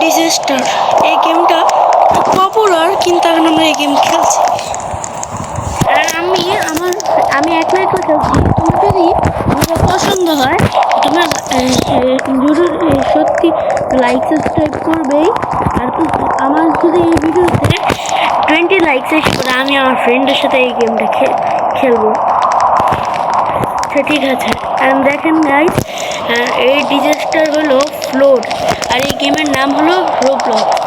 Disaster. এই গেমটা popular, কিন্তু এখন আমরা এই গেম খেলছি। আর আমি একলাই খেলছি। তোমার যদি ভিডিও পছন্দ হয় তোমার সত্যি লাইক সাবস্ক্রাইব করবেই। আর আমার যদি এই ভিডিওতে 20 লাইকস আসবে আমি আমার ফ্রেন্ডের সাথে এই গেমটা খেলবো। ঠিক আছে। আর দেখেন গাইস, এই ডিজাস্টার হলো ফ্লোর, আর এই গেমের নাম হলো রোবলক্স।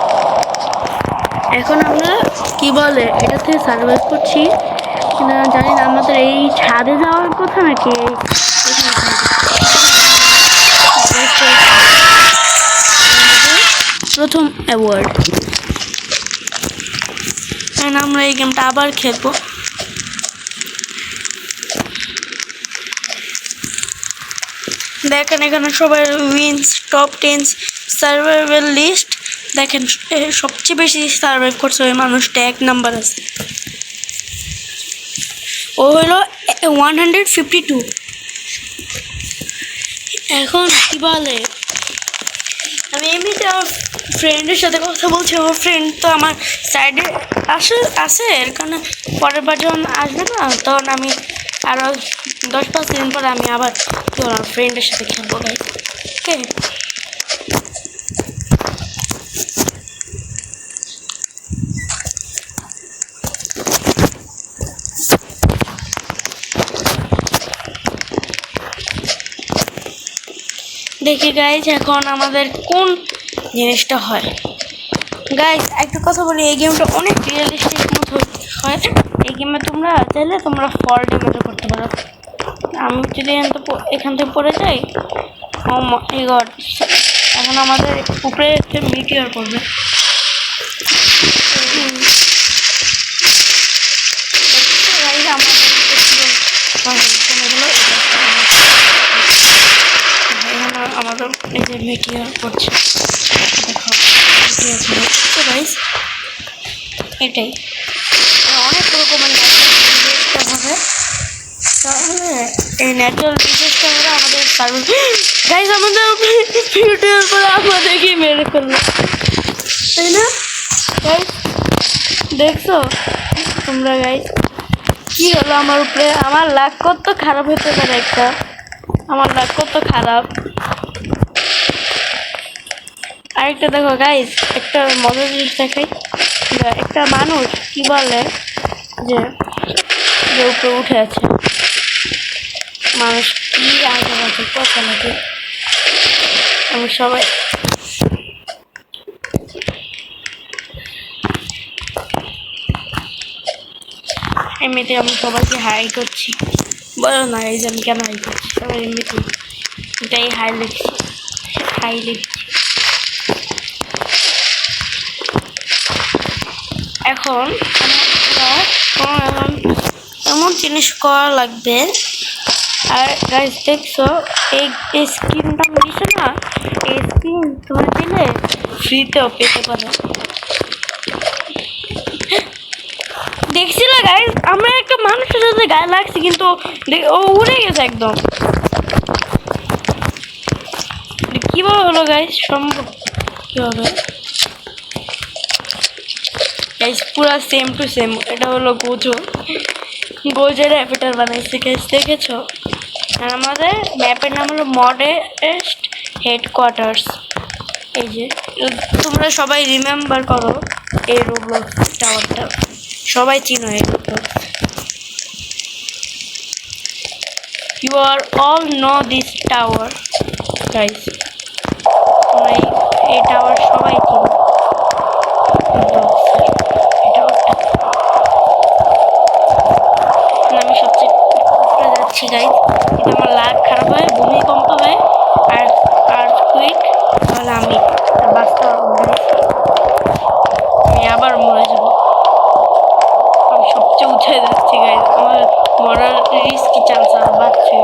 এখন আমরা কি বলে এটাতে সার্ভাইভ করছি না জানি না। আমাদের এই ছাদে যাওয়ার কথা নাকি প্রথম অ্যাওয়ার্ড। আমরা এই গেমটা আবার খেলবো। দেখেন এখানে সবাই উইন্স, টপ 10 সার্ভাইভাল লিস্ট। দেখেন সবচেয়ে বেশি সার্ভাইভ করছে ওই মানুষটা 1 নাম্বার আছে। ও হলো 152। এখন কি বলে আমি এমনিতে আমার ফ্রেন্ডের সাথে কথা বলছি। আমার ফ্রেন্ড তো আমার সাইডে আসে এর কারণে পরের বার যখন আসবে না তখন আমি আরও 10-5 দিন পরে আমি আবার আমার ফ্রেন্ডের সাথে খেলবো গাইস। ওকে, দেখি গাইজ এখন আমাদের কোন জিনিসটা হয়। গাইজ একটা কথা বলি, এই গেমটা অনেক রিয়েলিস্টিক মতো হয়। এই গেমে তোমরা চাইলে তোমরা ফল ড্যামেজও করতে পারো। আমি যদি এখান থেকে পড়ে যাই, ও মাই গড, এখন আমাদের উপরে একটা মিটিওর পড়বে। আমাদের এই যে মিটিওর পড়ছে, দেখো মিটিওর গাইস, এটাই অনেক রকমের ডিজাস্টার হবে। তাহলে এই ন্যাচারাল ডিজাস্টার হলে আমাদের সার্ভার গাইস আমাদের ভিডিওর পরে আমাদেরকে মেরে ফেললো, তাই না গাইস? দেখছো তোমরা গাইস কি হলো আমার উপরে? আমার লাক কত খারাপ হতে পারে, আমার লাক কত খারাপ। আরেকটা দেখো গাইস, একটা মজার জিনিস দেখাই। একটা মানুষ কি বলে যে উপরে উঠে আছে, মানুষ কি আগে আছে কথা নাকি। আমি সবাই এমনিতে আমি সবাইকে হাই করছি, বলো না এই যে আমি কেন হাই করছি। সবাই এমনিতে এটাই হাই লিখছি। এখন এমন জিনিস করা লাগবে। আর গাইস দেখছো এই স্ক্রিনটা দিছে না, এই স্ক্রিন তোমরা দিলে ফ্রিতেও পেতে পারো। দেখছিল গাইস, আমরা একটা মানুষের সাথে গায়ে লাগছি কিন্তু ও উড়ে গেছে একদম। কিভাবে হলো গাইস? সম্ভব কিভাবে গাইস? পুরা সেম টু সেম। এটা হলো গোজের অ্যাভেটার বানাইছে গাইস, দেখেছো? আর আমাদের ম্যাপের নাম হলো মডেস্ট হেডকোয়ার্টার্স। এই যে তোমরা সবাই রিমেম্বার করো এই রোবলক্স টাওয়ারটা, সবাই চিনো এই Roblox. You are all know this tower guys. তোমরা এই টাওয়ার সবাই চিনো। আমি সবচেয়ে উপরে যাচ্ছি গাইস। যদি আমার লাক খারাপ হয়, ভূমিকম্প হয় আর আর্থকুইক, তাহলে আমি বাঁচতে পারবো না, আমি আবার মরে যাব। আমি সবচেয়ে উঠে যাচ্ছি গাইস, আমার মরার রিস্কি চান্স আর বাড়ছে।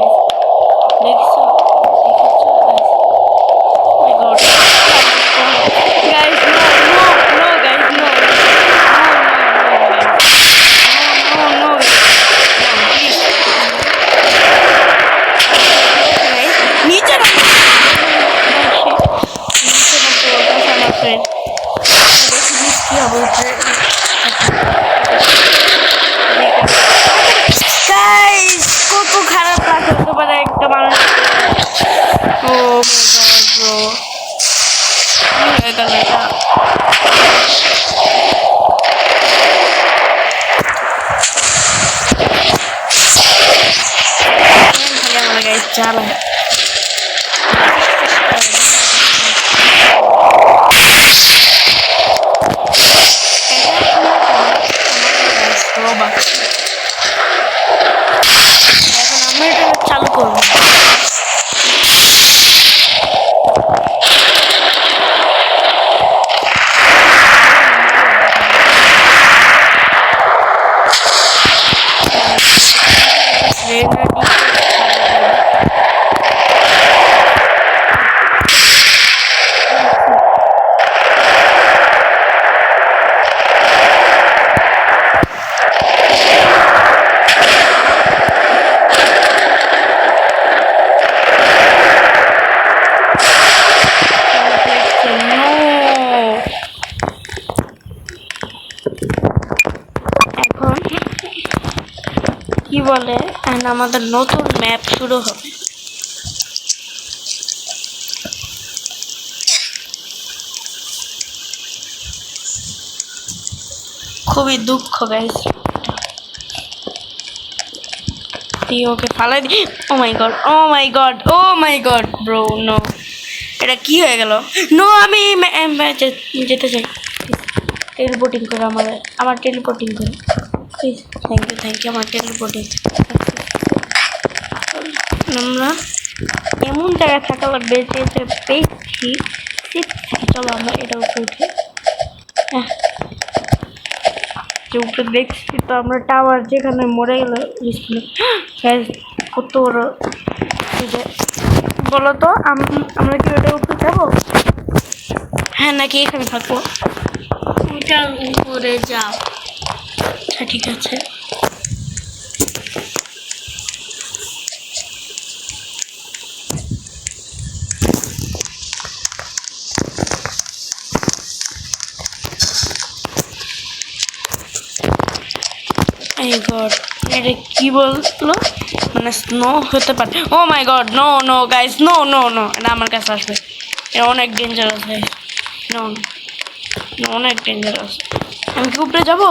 দেখছো গাইস? গাইস হয়ে গেল এটা? আমার গাইস চালায় এখন আমরা এটা চালু করবো। এখন কি বলে আমাদের নতুন ম্যাপ শুরু হবে। খুবই দুঃখ গাইস, ওকে ফালাই দি। ও my god, O my god, O my god bro, no এটা কি হয়ে গেল? নো আমি যেতে চাই। টেলিপোর্টিং করে আমার টেলিপোর্টিং করে প্লিজ। থ্যাংক ইউ আমার টেলিপোর্টিং। আমরা এমন জায়গায় থাকা লাগবে যে পেয়েছি। চলো আমরা এটা উপরে উঠে, যে উপরে দেখছি তো আমরা টাওয়ার যেখানে মরে গেল কত বড়। বলো তো আমরা কি ওটা উপরে যাবো? হ্যাঁ নাকি এখানে থাকবো? ওটার উপরে যাও। আচ্ছা ঠিক আছে। এই গড, এটা কি বললো? মানে স্নো হতে পারে। Oh my God, no no guys, no no no, এটা আমার কাছে আসবে। এটা অনেক ডেঞ্জারাস গাইস, নো নো, অনেক ডেঞ্জারাস। আমি কি উপরে যাবো?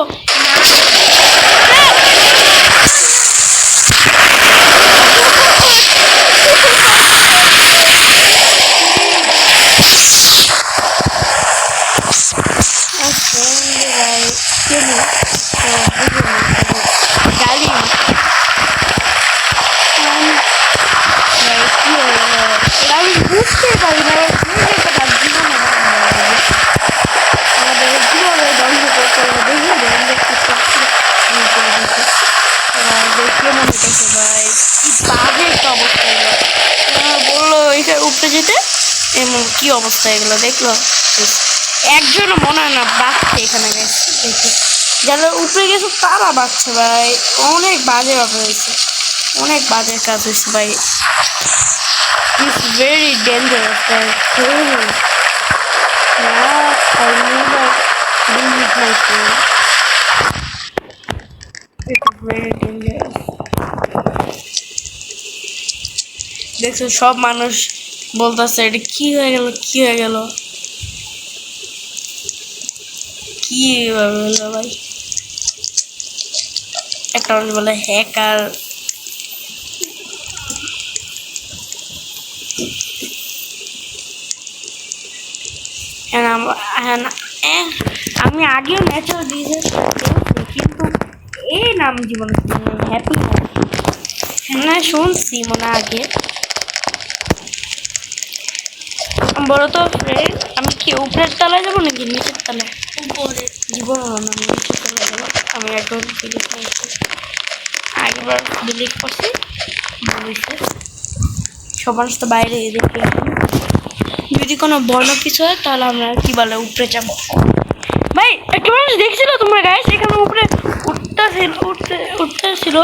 গাড়ি আমি বুঝতে পারি না আমাদের জীবনে ধ্বংস করতে হবে। দেখে মনে করছে ভাই কি বাজে একটা অবস্থা এগুলো। বললো এইটার উপরে যেতে, এমন কি অবস্থা এগুলো দেখলো। একজনও মনে হয় না বাঁচছে এখানে দেখে, যারা উপরে গেছে তারা বাঁচছে ভাই। অনেক বাজে ব্যাপার হয়েছে, অনেক বাজে কাজ হয়েছে ভাই। ইটস ভেরি ডেঞ্জারাস ভাই, I never leave my phone. It is very dangerous. দেখছো সব মানুষ বলতেছে এটা কি হয়ে গেল, কি হয়ে গেল, কি হলো ভাই। একটা মানুষ বলে হ্যাকার। আমি আগেও ন্যাচারাল ডিজাস্টার দেখছি, কিন্তু এই নাম জীবনে হ্যাপি না শুনছি মনে আগে। বলো তো ফ্রেন্ড, আমি কি উপরের তলায় যাবো নাকি নিচের তলায়? উপরে জীবন আমি নিচের তলায় যাবো। আমি একবার ডিলিট করছি, আগেবার ডিলিট করছি বলেছে সব মানুষ তো বাইরে দেখে। যদি কোনো বড় কিছু হয় তাহলে আমরা কি বলে উপরে যাবো। ভাই একটা মানুষ দেখছিল তোমরা গাইস এখানে উপরে উঠতেছিল।